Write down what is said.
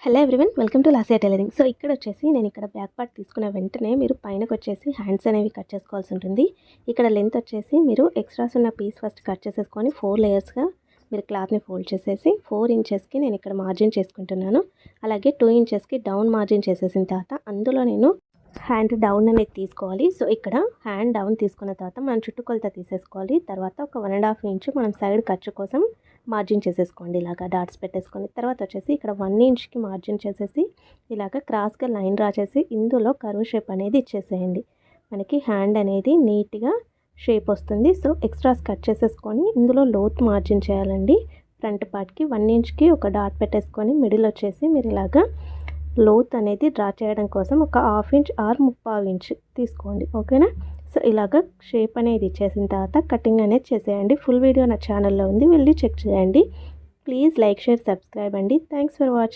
Hello everyone, welcome to లాసియా tailoring. So ఇక్కడ వచ్చేసి నేను ఇక్కడ బ్యాక్ పార్ట్ తీసుకున్న వెంటనే మీరు పైనకి వచ్చేసి హ్యాండ్స్ అనేవి కట్ చేసుకోవాల్సి ఉంటుంది. ఇక్కడ లెంత్ వచ్చేసి మీరు ఎక్స్ట్రాస్ ఉన్న పీస్ ఫస్ట్ కట్ చేసేసుకొని 4 లేయర్స్గా మీరు క్లాత్ని ఫోల్డ్ చేసేసి 4 ఇంచెస్కి నేను ఇక్కడ మార్జిన్ చేసుకుంటున్నాను. అలాగే 2 ఇంచెస్కి డౌన్ మార్జిన్ చేసేసిన తర్వాత అందులో నేను హ్యాండ్ డౌన్ అనేది తీసుకోవాలి. సో ఇక్కడ హ్యాండ్ డౌన్ తీసుకున్న తర్వాత మనం చుట్టుకొలత తీసేసుకోవాలి. తర్వాత ఒక 1.5 ఇంచ్ మనం సైడ్ ఖర్చు కోసం మార్జిన్ చేసేసుకోండి. ఇలాగా డాట్స్ పెట్టేసుకొని తర్వాత వచ్చేసి ఇక్కడ 1 ఇంచ్కి మార్జిన్ చేసేసి ఇలాగ క్రాస్గా లైన్ డ్రా చేసి ఇందులో కర్వ్ షేప్ అనేది ఇచ్చేసేయండి. మనకి హ్యాండ్ అనేది నీట్గా షేప్ వస్తుంది. సో ఎక్స్ట్రాస్ కట్ చేసేసుకొని ఇందులో లోత్ మార్జిన్ చేయాలండి. ఫ్రంట్ పార్ట్కి 1 ఇంచ్కి ఒక డాట్ పెట్టేసుకొని మిడిల్ వచ్చేసి మీరు ఇలాగా లోత్ అనేది డ్రా చేయడం కోసం ఒక 1/2 ఇంచ్ ఆర్ 3/4 ఇంచ్ తీసుకోండి. ఓకేనా? సో ఇలాగ షేప్ అనేది ఇచ్చేసిన తర్వాత కటింగ్ అనేది చేసేయండి. ఫుల్ వీడియో నా ఛానల్లో ఉంది, వెళ్ళి చెక్ చేయండి. ప్లీజ్ లైక్, షేర్, సబ్స్క్రైబ్ అండి. Thanks for watching.